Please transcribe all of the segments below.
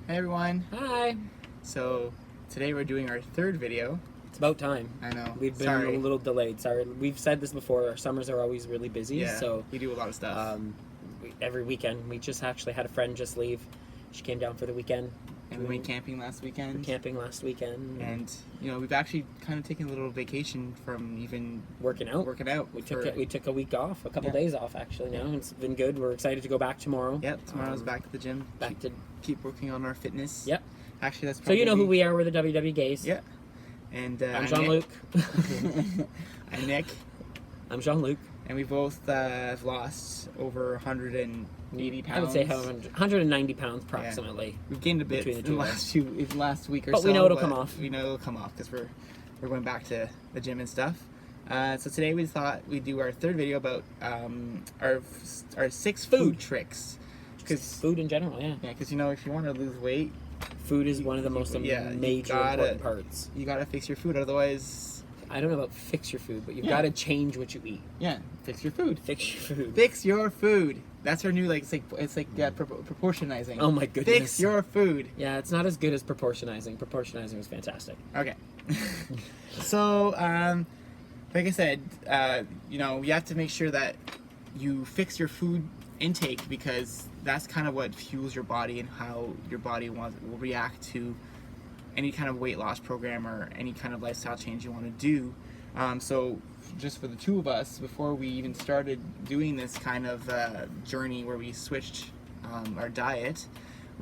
Hey everyone. Hi. So today we're doing our third video. It's about time. I know. We've been Sorry. a little delayed. Sorry. We've said this before. Our summers are always really busy. Yeah, So we do a lot of stuff. every weekend. We just actually had a friend just leave. She came down for the weekend. And we went camping last weekend. Camping last weekend. And we've actually kind of taken a little vacation from even working out. We took a week off, a couple days off actually now. And it's been good. We're excited to go back tomorrow. Yep, tomorrow's back to the gym. Keep working on our fitness. Yep. Actually, that's so you know who we are. We're the WW Gays. Yeah. And I'm Jean-Luc. I'm Nick. I'm Jean-Luc. And we both have lost over 180 pounds. I would say 190 pounds approximately. Yeah. We've gained a bit in the last week or so. But we know it'll come off. We know it'll come off because we're going back to the gym and stuff. So today we thought we'd do our third video about our 6 food tricks. Because food in general, yeah. Yeah, because if you want to lose weight, food is one of the most major important parts. You gotta fix your food, otherwise. I don't know about fix your food, but you've got to change what you eat. Yeah, fix your food. Fix your food. Fix your food. That's our new proportionizing. Oh my goodness. Fix your food. Yeah, it's not as good as proportionizing. Proportionizing was fantastic. Okay. So, like I said, you have to make sure that you fix your food intake because that's kind of what fuels your body and how your body will react to any kind of weight loss program or any kind of lifestyle change you want to do. So just for the two of us, before we even started doing this kind of journey where we switched our diet,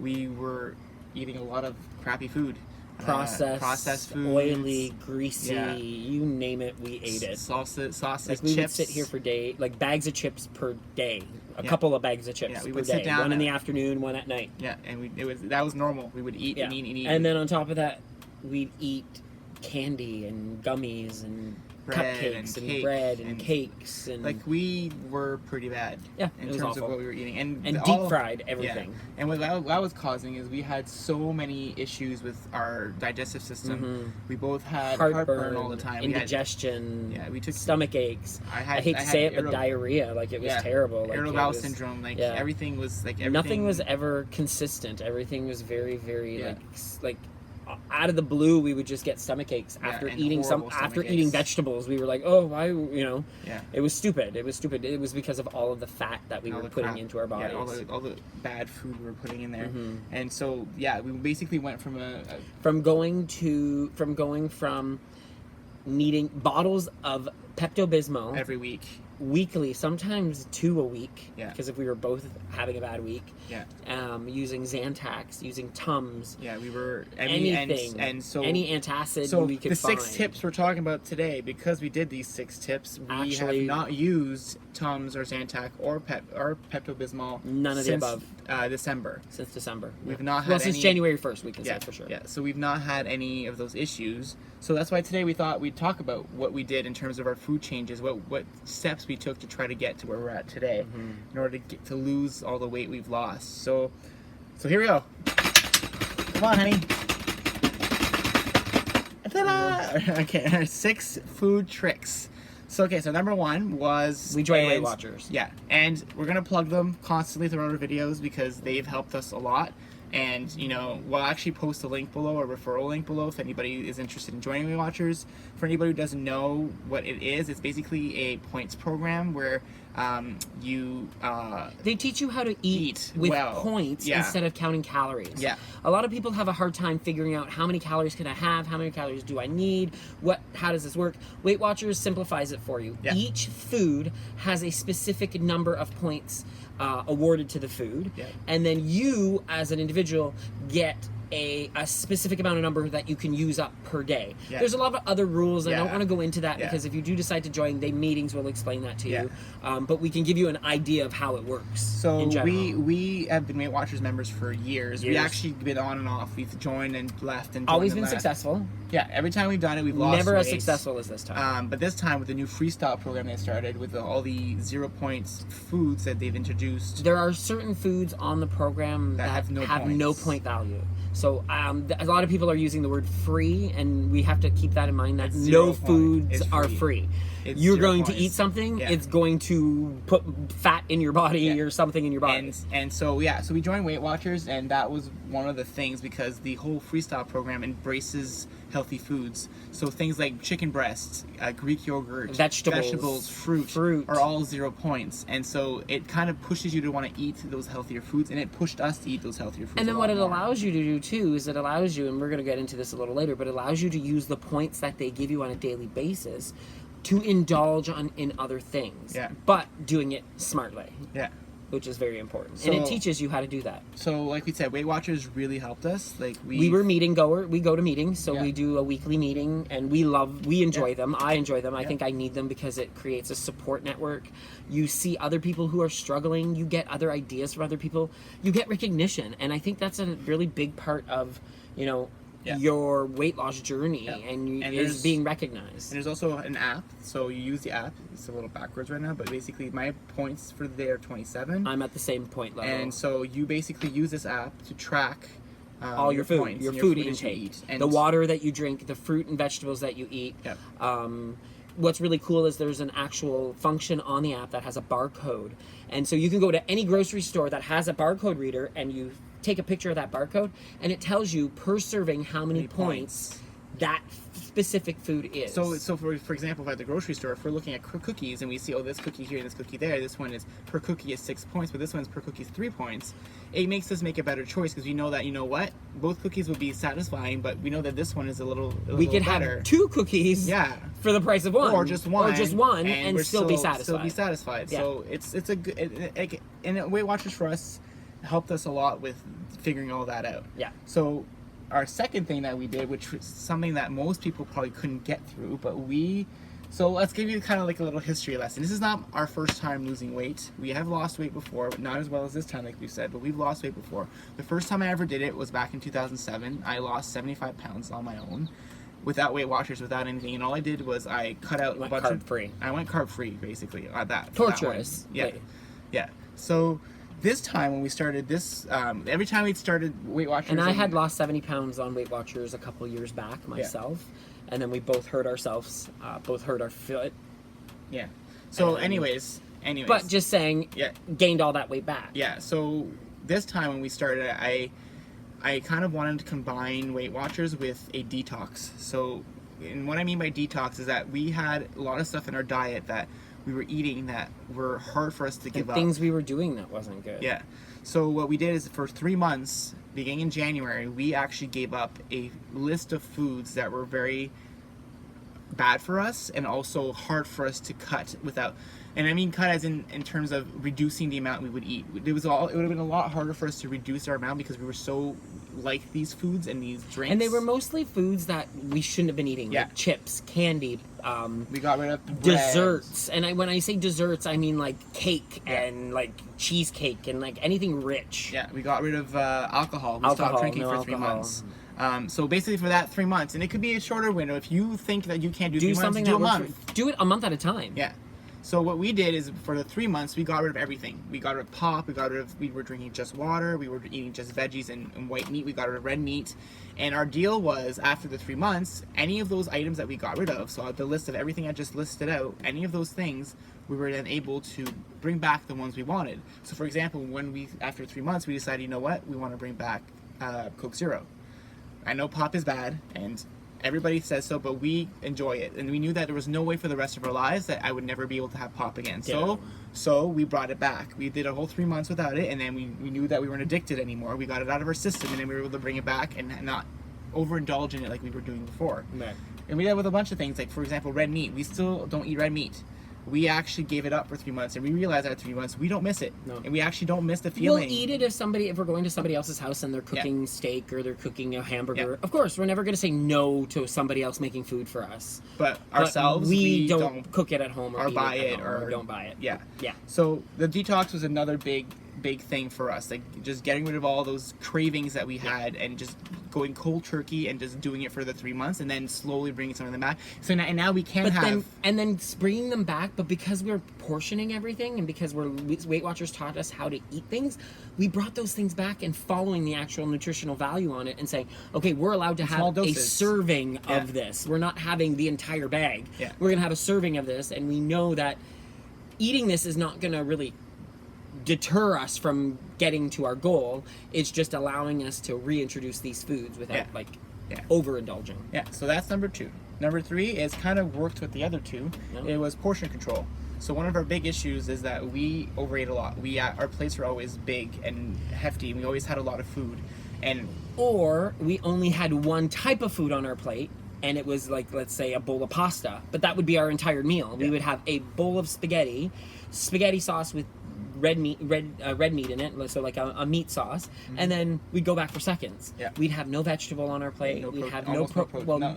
we were eating a lot of crappy food. Processed foods, oily, greasy, you name it, we ate it. Sausage, we chips. Would sit here for days, bags of chips per day. A couple of bags of chips per day. One in the afternoon, one at night. Yeah, and that was normal. We would eat and eat and eat. And then on top of that, we'd eat candy and gummies and cupcakes and bread and cakes and we were pretty bad in terms of what we were eating and deep fried everything. And what that was causing is we had so many issues with our digestive system. We both had heartburn all the time, indigestion, we took stomach aches. I hate to say it, but diarrhea, it was terrible. Irritable bowel syndrome, everything was nothing was ever consistent. Everything was very, very out of the blue, we would just get stomach aches after eating eating vegetables. We were like, oh, why, It was stupid. It was because of all of the fat that we were putting into our bodies. All the bad food we were putting in there. And so, we basically went from from needing bottles of Pepto-Bismol every week, weekly, sometimes 2 a week, because if we were both having a bad week, using Zantac, using Tums, we were anything, and so any antacid we could find. The 6 tips we're talking about today, because we did these 6 tips, we have not used Tums or Zantac or Pepto-Bismol none of the above December. Since December, we've not had since January 1st, we can say for sure. So we've not had any of those issues. So that's why today we thought we'd talk about what we did in terms of our food changes, what steps we took to try to get to where we're at today, in order to lose all the weight we've lost. So here we go. Come on, honey. Ta-da! Okay, our 6 food tricks. So number 1 was we join Weight Watchers. Yeah, and we're gonna plug them constantly throughout our videos because they've helped us a lot. And we'll actually post a link below, a referral link below, if anybody is interested in joining Weight Watchers. For anybody who doesn't know what it is, it's basically a points program where they teach you how to eat with points instead of counting calories. Yeah. A lot of people have a hard time figuring out how many calories can I have, how many calories do I need, how does this work? Weight Watchers simplifies it for you. Yeah. Each food has a specific number of points awarded to the food, and then you as an individual get a specific amount of number that you can use up per day. There's a lot of other rules. I don't want to go into that because if you do decide to join, the meetings will explain that to you. But we can give you an idea of how it works. So we have been Weight Watchers members for years. We've actually been on and off. We've joined and left and always been successful. Yeah, every time we've done it, we've lost never weight. As successful as this time. But this time with the new freestyle program they started with all the 0 points foods that they've introduced. There are certain foods on the program that have no point value. So a lot of people are using the word free, and we have to keep that in mind that no foods are free. You're going to eat something, it's going to put fat in your body or something in your body. And so, so we joined Weight Watchers, and that was one of the things, because the whole Freestyle program embraces healthy foods. So things like chicken breasts, Greek yogurt, vegetables, fruit are all 0 points. And so it kind of pushes you to want to eat those healthier foods, and it pushed us to eat those healthier foods. And then what it allows you to do too is it allows you, and we're going to get into this a little later, but it allows you to use the points that they give you on a daily basis to indulge in other things, but doing it smartly. Which is very important, and it teaches you how to do that. So, like we said, Weight Watchers really helped us. Like we were we go to meetings, so we do a weekly meeting, and we enjoy them. I enjoy them. I think I need them because it creates a support network. You see other people who are struggling. You get other ideas from other people. You get recognition, and I think that's a really big part of, your weight loss journey, and is being recognized. And there's also an app, so you use the app. It's a little backwards right now, but basically my points for the day are 27. I'm at the same point level. And so you basically use this app to track all your food, your food intake, and the water that you drink, the fruit and vegetables that you eat. What's really cool is there's an actual function on the app that has a barcode, and so you can go to any grocery store that has a barcode reader, and you take a picture of that barcode, and it tells you per serving how many points that specific food is. So for example, at the grocery store, if we're looking at cookies and we see, this cookie here and this cookie there, this one is per cookie is 6 points, but this one's per cookie is 3 points. It makes us make a better choice, because we know that, both cookies would be satisfying, but we know that this one is a little could better. Have 2 cookies for the price of one, or just one, and still be satisfied. So it's a good, and Weight Watchers for us helped us a lot with figuring all that out. So our second thing that we did, which was something that most people probably couldn't get through, but so let's give you kind of like a little history lesson. This is not our first time losing weight. We have lost weight before, but not as well as this time, like we said, but we've lost weight before. The first time I ever did it was back in 2007. I lost 75 pounds on my own, without Weight Watchers, without anything, and all I did was I cut out a bunch of carb-free. I went carb-free, basically, at that. Torturous. So this time when we started this, every time we started Weight Watchers, and I had lost 70 pounds on Weight Watchers a couple years back myself, and then we both hurt ourselves, both hurt our foot. So anyways, but just saying, gained all that weight back. So this time when we started, I kind of wanted to combine Weight Watchers with a detox. So, and what I mean by detox is that we had a lot of stuff in our diet that we were eating that were hard for us to give up. Things we were doing that wasn't good. So what we did is for 3 months, beginning in January, we actually gave up a list of foods that were very bad for us and also hard for us to cut without. And I mean cut as in terms of reducing the amount we would eat. It would have been a lot harder for us to reduce our amount because we were so like these foods and these drinks. And they were mostly foods that we shouldn't have been eating. Like chips, candy. We got rid of desserts. And when I say desserts, I mean like cake and like cheesecake and like anything rich. We got rid of alcohol. We stopped drinking for 3 months. So basically for that 3 months, and it could be a shorter window. If you think that you can't do 3 months, do a month. Do it a month at a time. So what we did is for the 3 months, we got rid of everything. We got rid of pop, we were drinking just water, we were eating just veggies and white meat, we got rid of red meat. And our deal was, after the 3 months, any of those items that we got rid of, so the list of everything I just listed out, any of those things, we were then able to bring back the ones we wanted. So for example, after 3 months, we decided, you know what, we want to bring back Coke Zero. I know pop is bad, and everybody says so, but we enjoy it, and we knew that there was no way for the rest of our lives that I would never be able to have pop again. So we brought it back. We did a whole 3 months without it, and then we knew that we weren't addicted anymore. We got it out of our system, and then we were able to bring it back and not overindulge in it like we were doing before. And we did with a bunch of things, like for example, red meat. We still don't eat red meat. We actually gave it up for 3 months, and we realized after 3 months we don't miss it, and we actually don't miss the feeling. We'll eat it if we're going to somebody else's house and they're cooking steak or they're cooking a hamburger. Of course, we're never going to say no to somebody else making food for us. But ourselves, we don't cook it at home or buy it or don't buy it. So the detox was another big thing for us, like just getting rid of all those cravings that we had and just going cold turkey and just doing it for the 3 months and then slowly bringing some of them back. So now we can then bringing them back, but because we're portioning everything and because Weight Watchers taught us how to eat things, we brought those things back and following the actual nutritional value on it and saying, okay, we're allowed to have a serving of this. We're not having the entire bag. Yeah. We're going to have a serving of this, and we know that eating this is not going to really deter us from getting to our goal. It's just allowing us to reintroduce these foods without overindulging. Yeah, so that's number 2. Number 3 is kind of worked with the other 2. It was portion control. So one of our big issues is that we overate a lot. Our plates were always big and hefty. We always had a lot of food, or we only had one type of food on our plate, and it was like, let's say, a bowl of pasta, but that would be our entire meal. We would have a bowl of spaghetti sauce with red meat in it, so like a meat sauce, and then we'd go back for seconds. We'd have no vegetable on our plate. We'd have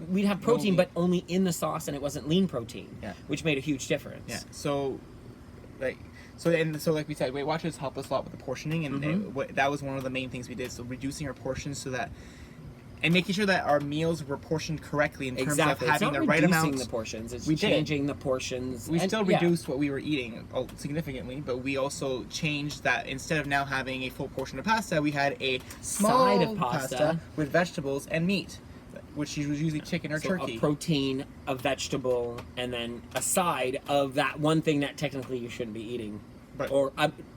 we'd have protein, but only in the sauce, and it wasn't lean protein, which made a huge difference. So like we said, Weight Watchers help us a lot with the portioning, and that was one of the main things we did. So reducing our portions so that, and making sure that our meals were portioned correctly in terms of having the right amount. It's not reducing the portions, it's changing the portions. We still reduced what we were eating significantly, but we also changed that. Instead of now having a full portion of pasta, we had a small side of pasta with vegetables and meat, which was usually chicken or turkey. A protein, a vegetable, and then a side of that one thing that technically you shouldn't be eating, or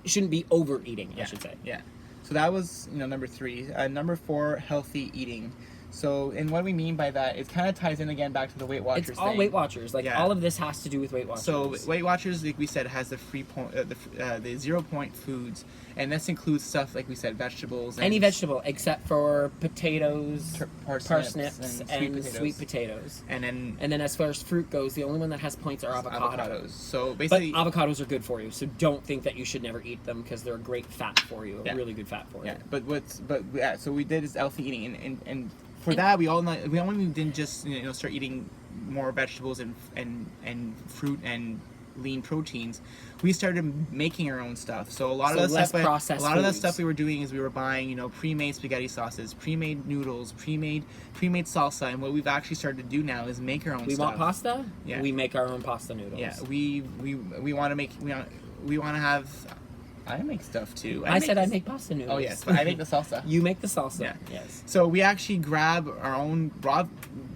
shouldn't be overeating, I should say. Yeah. So that was, number 3. Number 4, healthy eating. So, and what we mean by that, it kind of ties in again back to the Weight Watchers. It's all thing. Weight Watchers. All of this has to do with Weight Watchers. So Weight Watchers, like we said, has the the 0 point foods, and this includes stuff like we said, vegetables. And any vegetable except for potatoes, parsnips, and sweet potatoes. And then as far as fruit goes, the only one that has points are avocados. So basically, but avocados are good for you. So don't think that you should never eat them because they're a great fat for you, a really good fat for you. Yeah. So we did is healthy eating, and for that we only didn't just start eating more vegetables and fruit and lean proteins. We started making our own stuff. So a lot of that stuff we were doing is we were buying pre-made spaghetti sauces, pre-made noodles, pre-made salsa, and what we've actually started to do now is make our own stuff. We want pasta? Yeah. We make our own pasta noodles. Yeah, we want to have. I make stuff too. I make pasta noodles. Oh yes, but I make the salsa. You make the salsa. Yeah. Yes. So we actually grab our own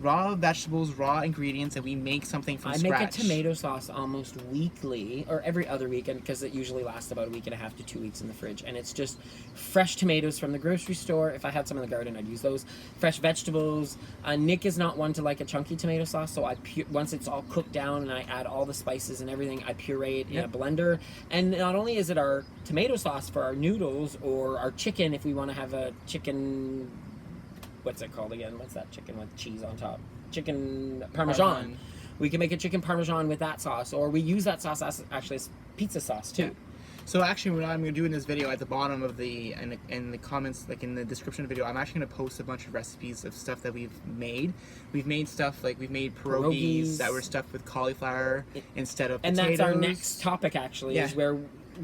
raw vegetables, raw ingredients, and we make something from scratch. I make a tomato sauce almost weekly, or every other weekend, because it usually lasts about a week and a half to 2 weeks in the fridge. And it's just fresh tomatoes from the grocery store. If I had some in the garden, I'd use those. Fresh vegetables. Nick is not one to like a chunky tomato sauce, so once it's all cooked down and I add all the spices and everything, I puree it in a blender. And not only is it our tomato sauce for our noodles or our chicken, if we want to have a chicken, what's it called again? What's that chicken with cheese on top? Chicken Parmesan. We can make a chicken Parmesan with that sauce, or we use that sauce as pizza sauce too. Yeah. So actually, what I'm going to do in this video, at the bottom of in the comments, like in the description of the video, I'm actually going to post a bunch of recipes of stuff that we've made. We've made stuff like we've made pierogies that were stuffed with cauliflower instead of potatoes. And that's our next topic actually, is where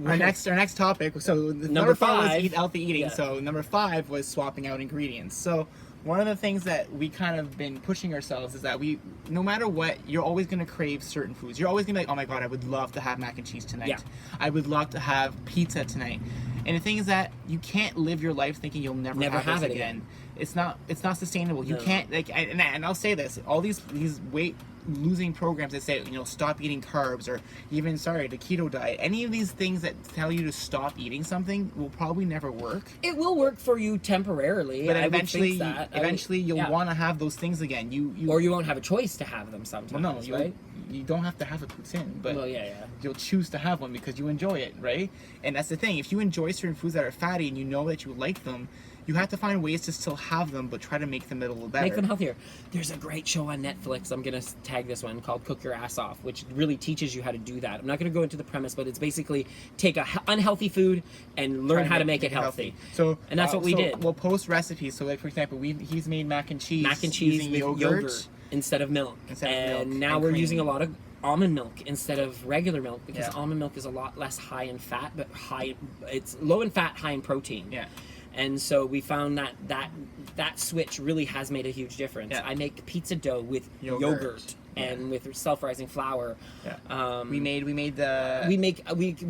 our next topic. So number 4 was healthy eating. Yeah. So number 5 was swapping out ingredients. So one of the things that we kind of been pushing ourselves is that no matter what, you're always going to crave certain foods. You're always going to be like, oh my god, I would love to have mac and cheese tonight. Yeah. I would love to have pizza tonight. And the thing is that you can't live your life thinking you'll never have it again. It's not sustainable. You can't, like, and I'll say this, all these weight losing programs that say stop eating carbs, or even the keto diet, any of these things that tell you to stop eating something will probably never work. It will work for you temporarily, but eventually you'll want to have those things again. Or you won't have a choice to have them sometimes. Well, no, right? You don't have to have a poutine, but you'll choose to have one because you enjoy it, right? And that's the thing. If you enjoy certain foods that are fatty and you know that you like them, you have to find ways to still have them, but try to make them a little better. Make them healthier. There's a great show on Netflix, I'm going to tag this one, called Cook Your Ass Off, which really teaches you how to do that. I'm not going to go into the premise, but it's basically take a unhealthy food and learn how to make it healthy. And that's what we did. We'll post recipes. So, like, for example, he's made mac and cheese. Mac and cheese with yogurt instead of milk. Now we're using a lot of almond milk instead of regular milk, because almond milk is a lot less high in fat, but it's low in fat, high in protein. Yeah. And so we found that switch really has made a huge difference. Yeah. I make pizza dough with yogurt and with self-rising flour. Yeah. We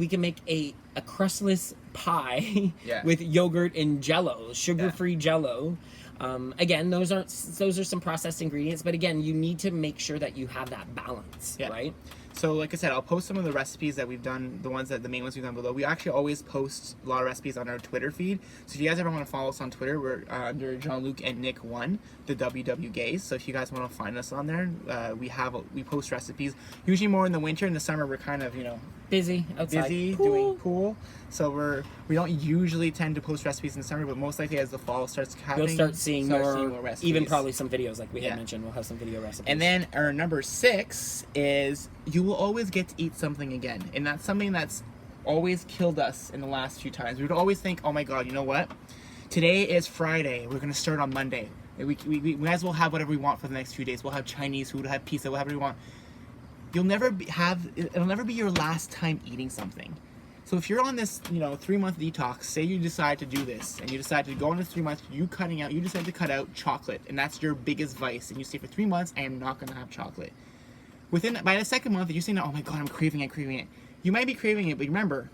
can make a crustless pie Yeah. with yogurt and Jello, sugar-free Jello. Again, those are some processed ingredients, but again, you need to make sure that you have that balance, right? So like I said, I'll post some of the recipes that we've done, the main ones we've done below. We actually always post a lot of recipes on our Twitter feed. So if you guys ever want to follow us on Twitter, we're under Jean-Luc and Nick1, the WW Gays. So if you guys want to find us on there, we post recipes. Usually more in the winter. In the summer, we're kind of, busy outside, doing pool. So we don't usually tend to post recipes in the summer, but most likely as the fall starts happening, you'll start seeing more recipes. Even probably some videos like we had mentioned. We'll have some video recipes. And then our number 6 is you will always get to eat something again. And that's something that's always killed us in the last few times. We would always think, oh my God, you know what? Today is Friday. We're going to start on Monday. We might as well have whatever we want for the next few days. We'll have Chinese food, we'll have pizza, we'll have whatever we want. It'll never be your last time eating something. So if you're on this, 3-month detox, say you decide to do this, and you decide to go on this 3 months, you decide to cut out chocolate, and that's your biggest vice, and you say for 3 months, I am not going to have chocolate. By the second month, you say, oh my God, I'm craving it. You might be craving it, but remember,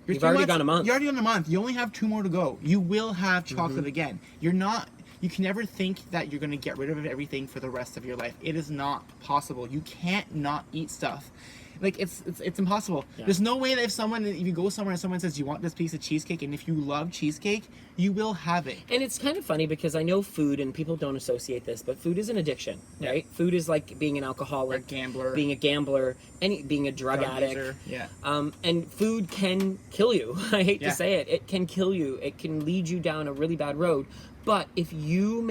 you've already gone a month. You're already on a month. You only have 2 more to go. You will have chocolate again. You can never think that you're going to get rid of everything for the rest of your life. It is not possible. You can't not eat stuff. Like, it's impossible. Yeah. There's no way that if you go somewhere and someone says you want this piece of cheesecake, and if you love cheesecake, you will have it. And it's kind of funny because I know food, and people don't associate this, but food is an addiction, right? Food is like being an alcoholic, being a gambler, being a drug addict. User. Yeah. And food can kill you. I hate to say it. It can kill you. It can lead you down a really bad road. But if you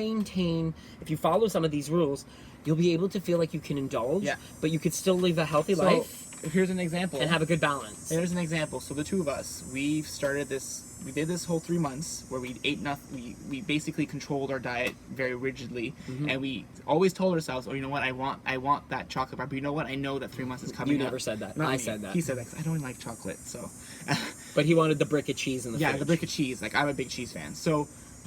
follow some of these rules, you'll be able to feel like you can indulge, but you could still live a healthy life. Here's an example. And have a good balance. Here's an example. So the two of us, we did this whole 3 months where we ate nothing. We basically controlled our diet very rigidly, and we always told ourselves, oh, you know what, I want that chocolate bar, but you know what, I know that 3 months is coming. You never said that. I said that. He said that because I don't like chocolate, so. But he wanted the brick of cheese in the fridge. Yeah, the brick of cheese. Like, I'm a big cheese fan. So,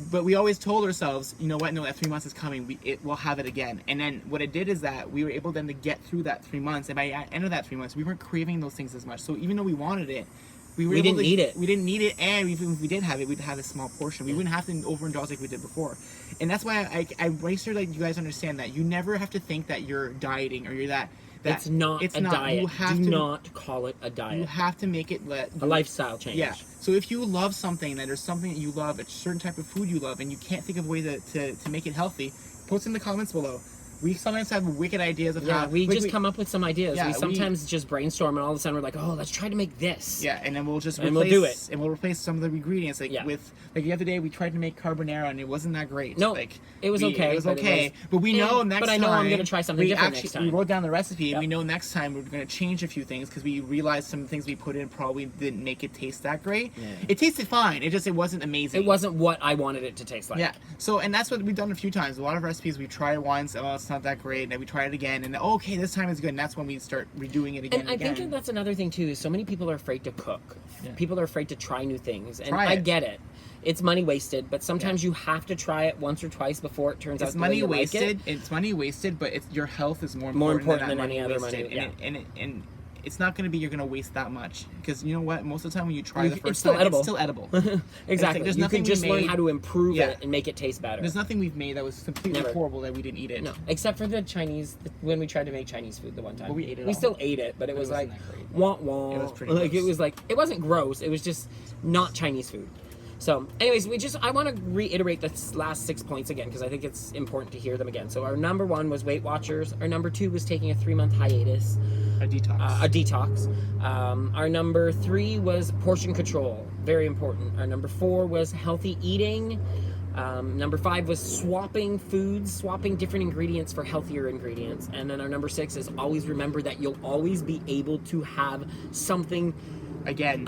but we always told ourselves, you know what, no, that 3 months is coming, we'll have it again. And then what it did is that we were able then to get through that 3 months, and by the end of that 3 months, we weren't craving those things as much. So even though we wanted it, we didn't need it. We didn't need it, and even if we did have it, we'd have a small portion. We wouldn't have to overindulge like we did before. And that's why I make sure that you guys understand that you never have to think that you're dieting or you're that. It's not a diet. Do not call it a diet. You have to make it a lifestyle change. Yeah. So if you love something, that there's something that you love, a certain type of food you love, and you can't think of a way to make it healthy, post in the comments below. We sometimes have wicked ideas of how... we come up with some ideas. We sometimes just brainstorm, and all of a sudden we're like, oh, let's try to make this. Yeah, and then we'll just we'll do it. And we'll replace some of the ingredients. Like the other day, we tried to make carbonara, and it wasn't that great. No, it was okay. It was okay. But we know next time... But I know I'm going to try something different next time. We wrote down the recipe, and we know next time we're going to change a few things, because we realized some things we put in probably didn't make it taste that great. Yeah. It tasted fine. It wasn't amazing. It wasn't what I wanted it to taste like. Yeah. So, and that's what we've done a few times. A lot of recipes we try once, oh, it's not that great, and then we try it again, and okay, this time it's good, and that's when we start redoing it again. And I think that's another thing too, is so many people are afraid to cook. Yeah. People are afraid to try new things, and I get it. It's money wasted, but sometimes you have to try it once or twice before it turns out the way you like it. It's money wasted, but your health is more important than any other money. Yeah. And it's not going to be you're going to waste that much, because you know what, most of the time when you try the first time, it's still edible. Exactly. You can just learn how to improve it and make it taste better. There's nothing we've made that was completely horrible that we didn't eat it. No, except for the Chinese, when we tried to make Chinese food the one time. But we ate it. We still ate it, but it was like wah wah. It was pretty gross. It was like, it wasn't gross. It was just not Chinese food. So, anyways, I want to reiterate the last 6 points again, because I think it's important to hear them again. So our number 1 was Weight Watchers. Our number 2 was taking a 3-month hiatus. A detox. Our number 3 was portion control. Very important. Our number 4 was healthy eating. Number 5 was swapping foods, swapping different ingredients for healthier ingredients. And then our number 6 is always remember that you'll always be able to have something again.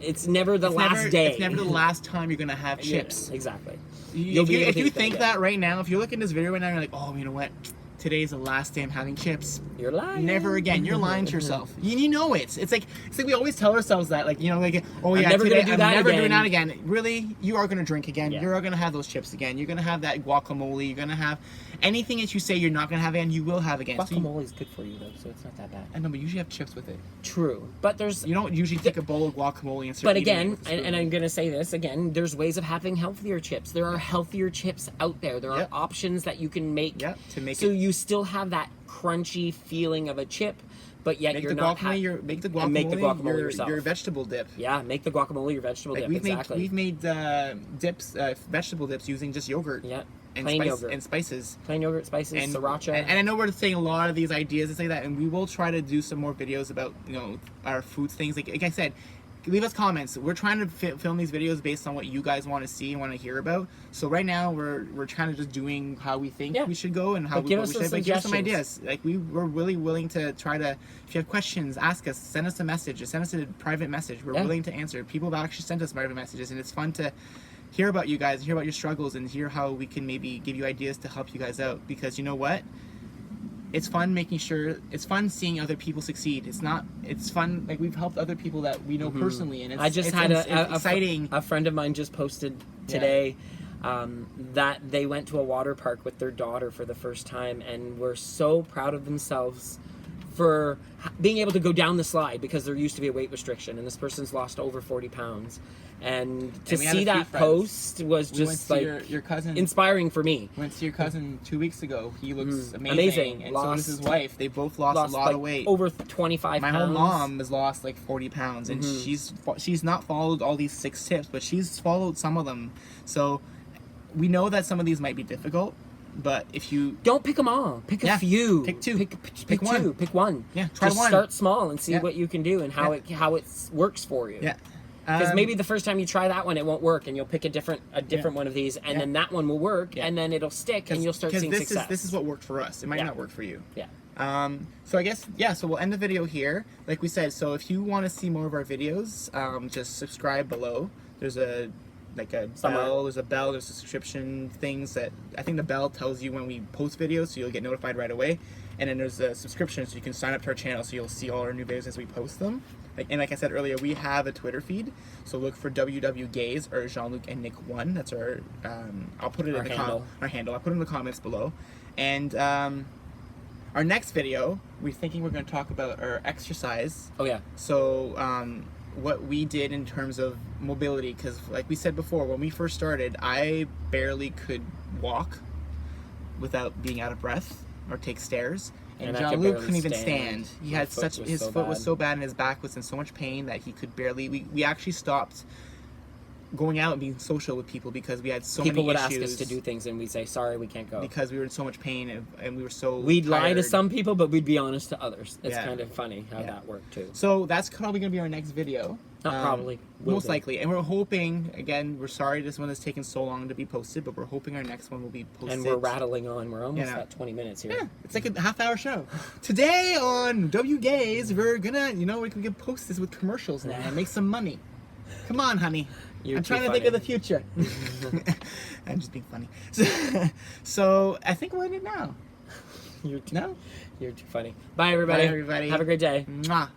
It's never the last day. It's never the last time you're going to have chips. Yeah, exactly. If you think that right now, if you're looking at this video right now, you're like, oh, you know what? today's the last day I'm having chips. You're lying. Never again. You're lying to yourself. You know it. It's like we always tell ourselves that, like, you know, like, oh yeah, never today, gonna do I'm that never again. doing that again. Really, you are gonna drink again. Yeah. You're gonna have those chips again. You're gonna have that guacamole. You're gonna have anything that you say you're not gonna have again. You will have again. Guacamole is good for you though, so it's not that bad. I know, but you usually have chips with it. True, but there's. You don't usually take a bowl of guacamole and start But eating it again, with a spoon. and I'm gonna say this again, there's ways of having healthier chips. There are healthier chips out there. There are Yep. options that you can make. Yep, to make so it. you still have that crunchy feeling of a chip, but yet Make you're the not. guacamole. Make the guacamole. make the guacamole your, yourself. Your vegetable dip. Yeah, make the guacamole your vegetable Like dip. we've made dips, vegetable dips using just yogurt. Yeah, And plain spice, yogurt. and spices. Plain yogurt, spices, And, sriracha. and I know we're saying a lot of these ideas and say that, and we will try to do some more videos about, you know, our foods things. Like I said, leave us comments. We're trying to film these videos based on what you guys want to see and want to hear about. So right now we're kind of just doing how we think we should go and how But give us we some should. But give us some suggestions. ideas. Like we're really willing to try to. If you have questions, ask us. Send us a message. Or send us a private message. We're willing to answer. People have actually sent us private messages, and it's fun to hear about you guys, hear about your struggles, and hear how we can maybe give you ideas to help you guys out. Because you know what? It's fun it's fun seeing other people succeed. It's fun, like we've helped other people that we know personally, and it's, I just it's, had it's a exciting. A friend of mine just posted today that they went to a water park with their daughter for the first time and were so proud of themselves for being able to go down the slide because there used to be a weight restriction, and this person's lost over 40 pounds. And to we had see a few that friends. post was We went just to like your cousin. inspiring for me. Went to your cousin 2 weeks ago. He looks amazing. Amazing. And so does his wife. They both lost a lot like of weight. over 25 My pounds. whole mom has lost like 40 pounds, and she's not followed all these 6 tips, but she's followed some of them. So we know that some of these might be difficult, but if you don't pick them all, pick a few. Pick 2. Pick one. two. Pick one. Yeah, try Just one. start small and see what you can do and how it works for you. Yeah. Because maybe the first time you try that one, it won't work, and you'll pick a different one of these, and then that one will work, and then it'll stick, and you'll start seeing success. This is what worked for us. It might not work for you. Yeah. So I guess, so we'll end the video here. Like we said, so if you want to see more of our videos, just subscribe below. There's a bell, there's a subscription things that, I think the bell tells you when we post videos, so you'll get notified right away. And then there's a subscription, so you can sign up to our channel, so you'll see all our new videos as we post them. And like I said earlier, we have a Twitter feed, so look for WWGays or Jean-Luc and Nick 1. That's our, I'll put it in our handle. I'll put it in the comments below. And our next video, we're thinking we're going to talk about our exercise. Oh yeah. So what we did in terms of mobility, because like we said before, when we first started, I barely could walk without being out of breath or take stairs. And Jean-Luc couldn't even stand. He had his foot was so bad and his back was in so much pain that he could barely. We actually stopped going out and being social with people because we had so many issues. People would ask us to do things and we'd say, sorry, we can't go. Because we were in so much pain and we were so We'd lie to tired. some people, but we'd be honest to others. It's Yeah. kind of funny how that worked too. So that's probably going to be our next video. Not probably. Most likely. And we're hoping, again, we're sorry this one has taken so long to be posted, but we're hoping our next one will be posted. And we're rattling on. We're almost at 20 minutes here. Yeah, it's like a half-hour show. Today on W Gays, we're gonna, we can post this with commercials now and make some money. Come on, honey. You're I'm trying to funny. think of the future. I'm just being funny. So I think we're in it now. You're too No? funny. Bye, everybody. Bye, everybody. Have a great day. Mwah.